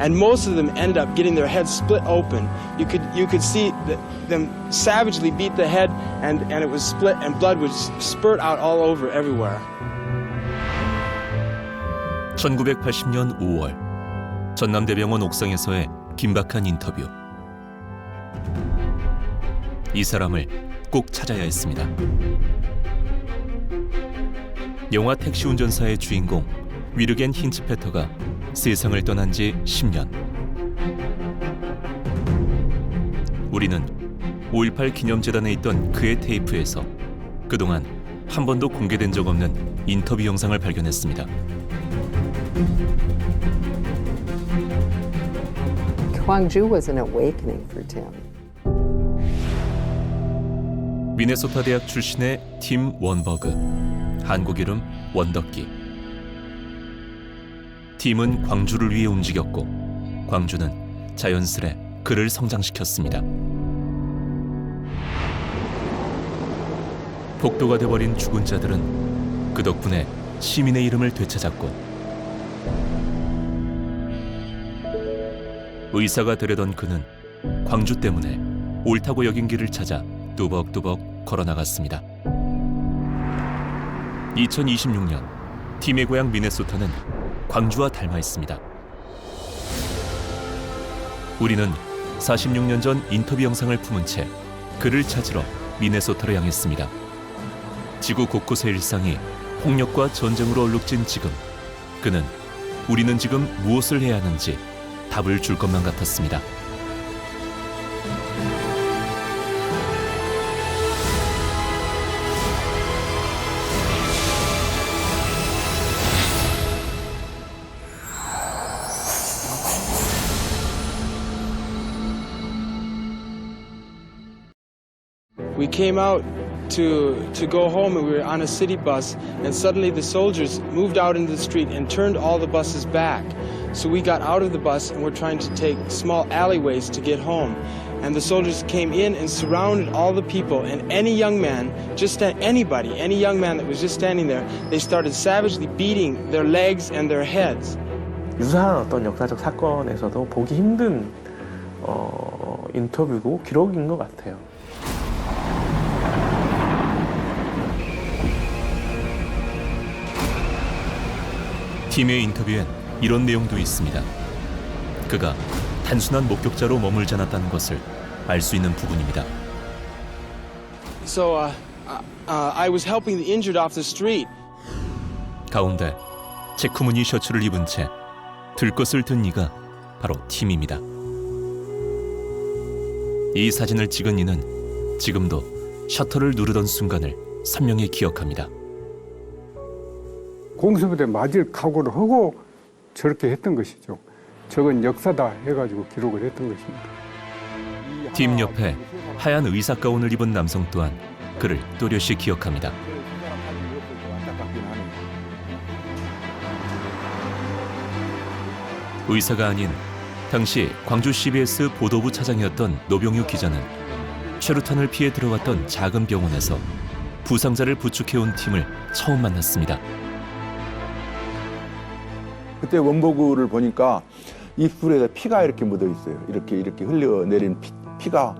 and most of them end up getting their heads split open. You could see them savagely beat the head, and it was split, and blood would spurt out all over everywhere. 1980년 5월 전남대병원 옥상에서의 긴박한 인터뷰. 이 사람을 꼭 찾아야 했습니다. 영화 택시 운전사의 주인공 위르겐 힌츠페터가 세상을 떠난 지 10년. 우리는 5.18 기념재단에 있던 그의 테이프에서 그동안 한 번도 공개된 적 없는 인터뷰 영상을 발견했습니다. Gwangju was an awakening for Tim. 미네소타 대학 출신의 팀 원버그, 한국 이름 원덕기. 팀은 광주를 위해 움직였고 광주는 자연스레 그를 성장시켰습니다. 폭도가 돼버린 죽은 자들은 그 덕분에 시민의 이름을 되찾았고 의사가 되려던 그는 광주 때문에 옳다고 여긴 길을 찾아 뚜벅뚜벅 걸어나갔습니다. 2026년 팀의 고향 미네소타는 광주와 닮아 있습니다. 우리는 46년 전 인터뷰 영상을 품은 채 그를 찾으러 미네소타로 향했습니다. 지구 곳곳의 일상이 폭력과 전쟁으로 얼룩진 지금, 우리는 지금 무엇을 해야 하는지 답을 줄 것만 같았습니다. We came out to go home, and we were on a city bus, and suddenly the soldiers moved out into the street and turned all the buses back. So we got out of the bus and we're trying to take small alleyways to get home. And the soldiers came in and surrounded all the people, and any young man, any young man that was just standing there, they started savagely beating their legs and their heads. 유사한 어떤 역사적 사건에서도 보기 힘든 인터뷰고 기록인 것 같아요. 팀의 인터뷰엔 이런 내용도 있습니다. 그가 단순한 목격자로 머물지 않았다는 것을 알 수 있는 부분입니다. So I was helping the injured off the street. 가운데 체크무늬 셔츠를 입은 채 들것을 든 이가 바로 팀입니다. 이 사진을 찍은 이는 지금도 셔터를 누르던 순간을 선명히 기억합니다. 공수부대 맞을 각오를 하고 저렇게 했던 것이죠. 저건 역사다 해가지고 기록을 했던 것입니다. 팀 옆에 하얀 의사 가운을 입은 남성 또한 그를 또렷이 기억합니다. 의사가 아닌 당시 광주 CBS 보도부 차장이었던 노병유 기자는 최루탄을 피해 들어왔던 작은 병원에서 부상자를 부축해온 팀을 처음 만났습니다. 그때 원버그를 보니까 입술에 피가 이렇게 묻어 있어요. 이렇게 흘러내린 피가.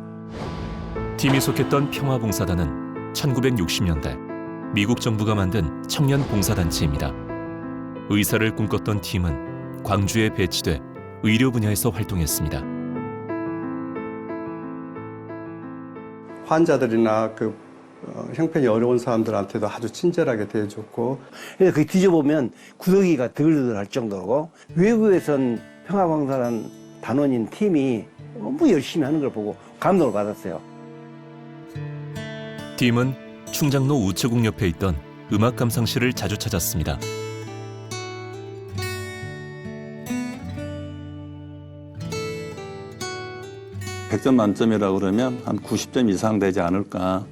팀이 속했던 평화봉사단은 1960년대 미국 정부가 만든 청년 봉사단체입니다. 의사를 꿈꿨던 팀은 광주에 배치돼 의료 분야에서 활동했습니다. 환자들이나 형편이 어려운 사람들한테도 아주 친절하게 대해줬고, 그래서 그 뒤져보면 구더기가 드글드글할 정도고 외국에선 평화봉사단 단원인 팀이 너무 열심히 하는 걸 보고 감동을 받았어요. 팀은 충장로 우체국 옆에 있던 음악 감상실을 자주 찾았습니다. (100점) 만점이라고 그러면 한 90점 이상 되지 않을까,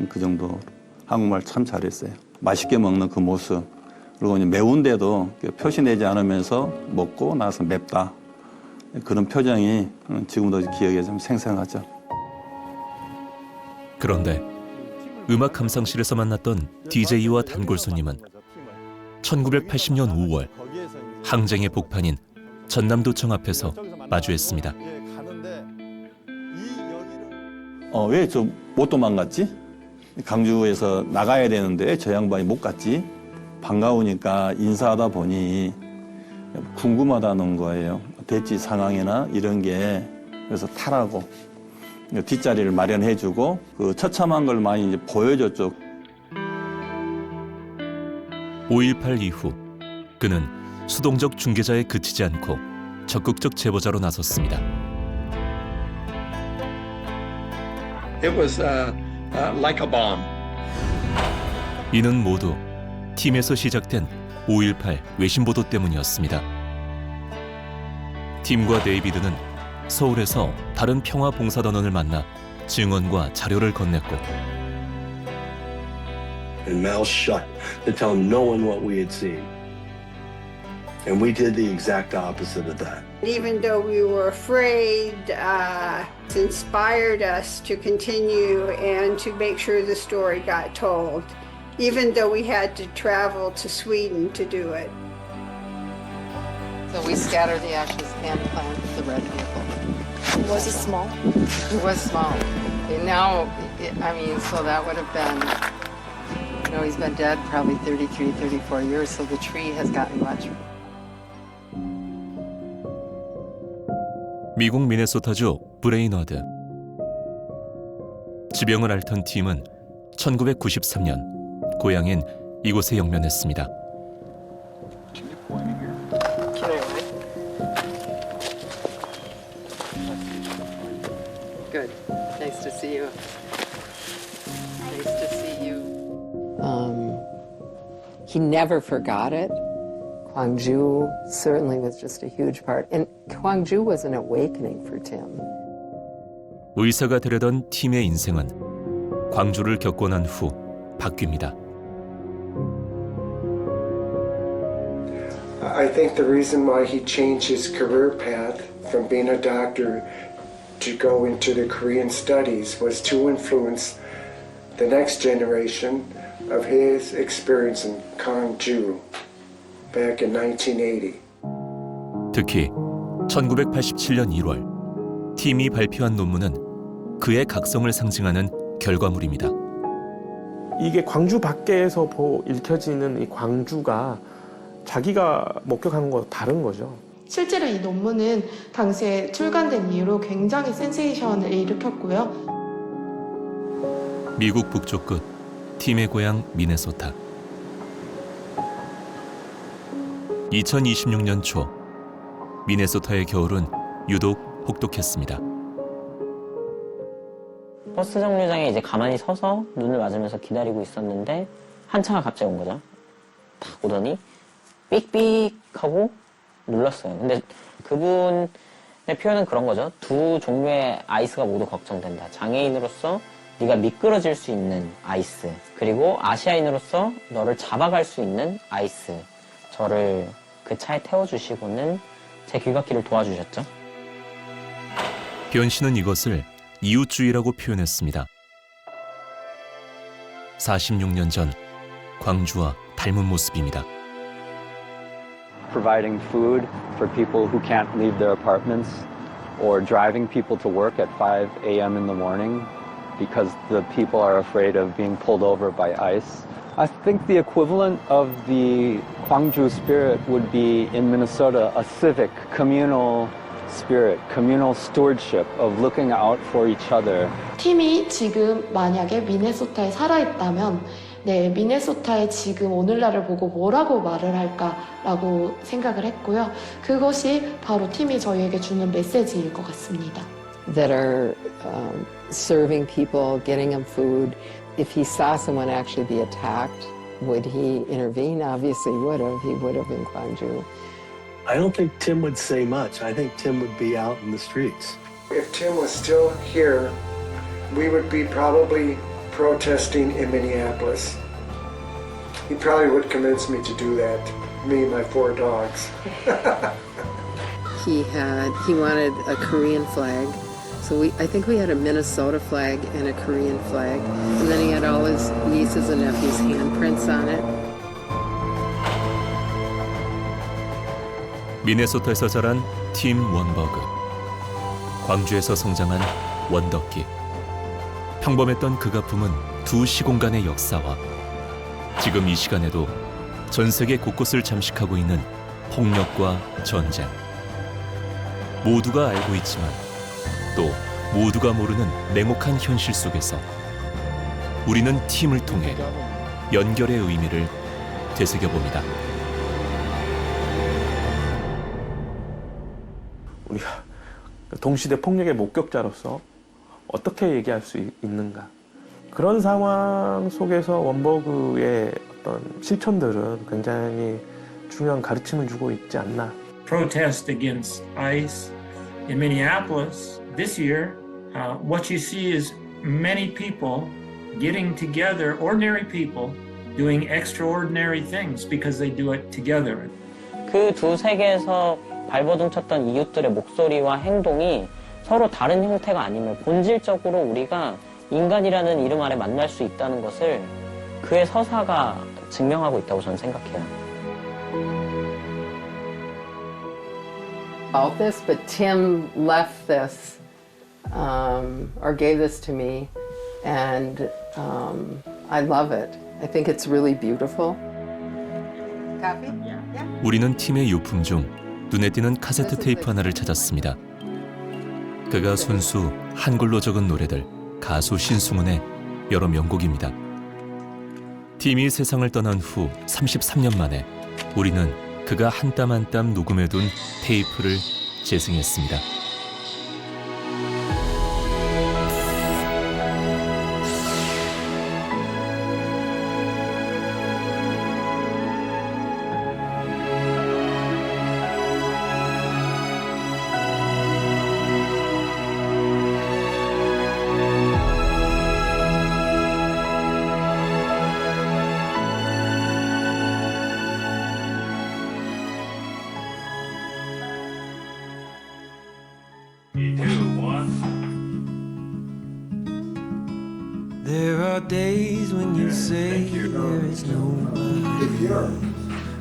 그 정도. 한국말 참 잘했어요. 맛있게 먹는 그 모습, 그리고 매운데도 표시 내지 않으면서 먹고 나서 맵다, 그런 표정이 지금도 기억에 좀 생생하죠. 그런데 음악 감상실에서 만났던 DJ와 단골 손님은 1980년 5월 항쟁의 복판인 전남도청 앞에서 마주했습니다. 왜 저 못 도망갔지? 강주에서 나가야 되는데 저 양반이 못 갔지? 반가우니까 인사하다 보니 궁금하다는 거예요. 대치 상황이나 이런 게. 그래서 타라고 뒷자리를 마련해주고 그 처참한 걸 많이 이제 보여줬죠. 5.18 이후 그는 수동적 중개자에 그치지 않고 적극적 제보자로 나섰습니다. It was like a bomb. 이는 모두 팀에서 시작된 5.18 외신보도 때문이었습니다. 팀과 데이비드는 서울에서 다른 평화봉사단원을 만나 증언과 자료를 건넸고 And mouths shut to tell no one what we had seen. And we did the exact opposite of that. Even though we were afraid, it inspired us to continue and to make sure the story got told, even though we had to travel to Sweden to do it. So we scattered the ashes and planted the red vehicle. Was it small? It was small. And now, so that would have been, he's been dead probably 33, 34 years, so the tree has gotten much. 미국 미네소타주 브레이너드. 지병을 앓던 팀은 1993년 고향인 이곳에 영면했습니다. Good. Nice to see you. Nice to see you. He never forgot it. Gwangju certainly was just a huge part. And Gwangju was an awakening for Tim. 의사가 되려던 팀의 인생은 광주를 겪고 난 후 바뀝니다. I think the reason why he changed his career path from being a doctor to go into the Korean studies was to influence the next generation of his experience in Gwangju back in 1980. 특히 1987년 1월 팀이 발표한 논문은 그의 각성을 상징하는 결과물입니다. 이게 광주 밖에서 읽혀지는 이 광주가 자기가 목격한 거 다른 거죠. 실제로 이 논문은 당시에 출간된 이후로 굉장히 센세이션을 일으켰고요. 미국 북쪽 끝 팀의 고향 미네소타. 2026년 초 미네소타의 겨울은 유독 혹독했습니다. 버스 정류장에 이제 가만히 서서 눈을 맞으면서 기다리고 있었는데 한 차가 갑자기 온 거죠. 탁 오더니 삑삑 하고 눌렀어요. 근데 그분의 표현은 그런 거죠. 두 종류의 아이스가 모두 걱정된다. 장애인으로서 네가 미끄러질 수 있는 아이스, 그리고 아시아인으로서 너를 잡아갈 수 있는 아이스. 저를 그 차에 태워주시고는 제 귀갓길을 도와주셨죠. 변 씨는 이것을 이웃주의라고 표현했습니다. 46년 전 광주와 닮은 모습입니다. Providing food for people who can't leave their apartments or driving people to work at 5 a.m. in the morning because the people are afraid of being pulled over by ICE. I think the equivalent of the Gwangju spirit would be in Minnesota a civic, communal spirit, communal stewardship of looking out for each other. 팀이 지금 만약에 미네소타에 살아있다면 미네소타의 지금 오늘날을 보고 뭐라고 말을 할까라고 생각을 했고요. 그것이 바로 팀이 저희에게 주는 메시지일 것 같습니다. That are serving people, getting them food. If he saw someone actually be attacked, would he intervene? Obviously would have. He would have in Gwangju. I don't think Tim would say much. I think Tim would be out in the streets. If Tim was still here, we would be probably protesting in Minneapolis. He probably would convince me to do that, me and my 4 dogs. He wanted a Korean flag. So I think we had a Minnesota flag and a Korean flag. And then he had all his nieces and nephews' handprints on it. 미네소타에서 자란 팀 원버그. 광주에서 성장한 원더키. 평범했던 그가 품은 두 시공간의 역사와 지금 이 시간에도 전 세계 곳곳을 잠식하고 있는 폭력과 전쟁. 모두가 알고 있지만 또 모두가 모르는 냉혹한 현실 속에서 우리는 팀을 통해 연결의 의미를 되새겨봅니다. 우리가 동시대 폭력의 목격자로서 어떻게 얘기할 수 있는가. 그런 상황 속에서 원버그의 어떤 실천들은 굉장히 중요한 가르침을 주고 있지 않나. Protest against ICE in Minneapolis this year, what you see is many people getting together, ordinary people doing extraordinary things because they do it together. 그 두 세계에서 발버둥 쳤던 이웃들의 목소리와 행동이 서로 다른 형태가 아님을 본질적으로 우리가 인간이라는 이름 아래 만날 수 있다는 것을 그의 서사가 증명하고 있다고 저는 생각해요. About this, but Tim left this or gave this to me, and I love it. I think it's really beautiful. Copy? 우리는 팀의 유품 중 눈에 띄는 카세트 테이프 하나를 찾았습니다. 그가 순수 한글로 적은 노래들 가수 신승훈의 여러 명곡입니다. 팀이 세상을 떠난 후 33년 만에 우리는 그가 한 땀 한 땀 녹음해둔 테이프를 재생했습니다. There are days when you say there is nobody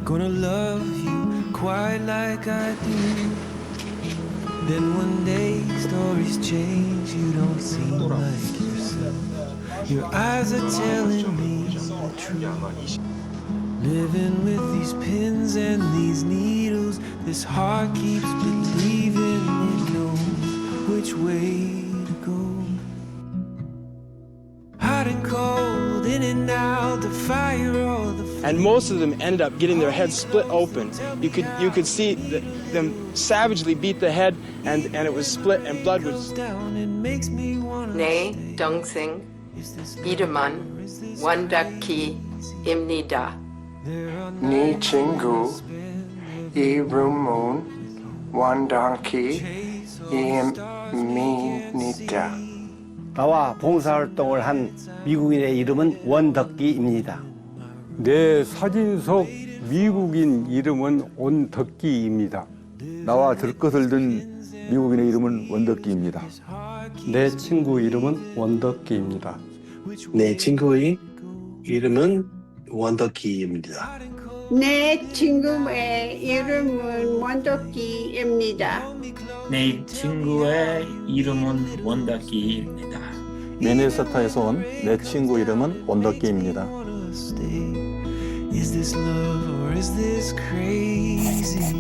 gonna love you quite like I do. Then one day stories change, you don't seem like yourself. Your eyes are telling me the truth. Living with these pins and these needles, this heart keeps believing it knows which way to go. Hot and cold, in and out, the fire or the And most of them end up getting their heads split open. You could see them savagely beat the head, and it was split, and blood was. 네, 동생 이름은 원더키 입니다. 네 친구 이름은 원더키 입니다. 나와 봉사활동을 한 미국인의 이름은 원덕기입니다. 내 사진 속 미국인 이름은 온덕기입니다. 나와 들것을 든 미국인의 이름은 원덕기입니다. 내 친구 이름은 원덕기입니다. 내 친구의 이름은 원더키입니다. 내 친구의 이름은 원더키입니다. 내 친구의 이름은 원더키입니다. 미네소타에서 온 내 친구 이름은 원더키입니다. Is this love or is this crazy?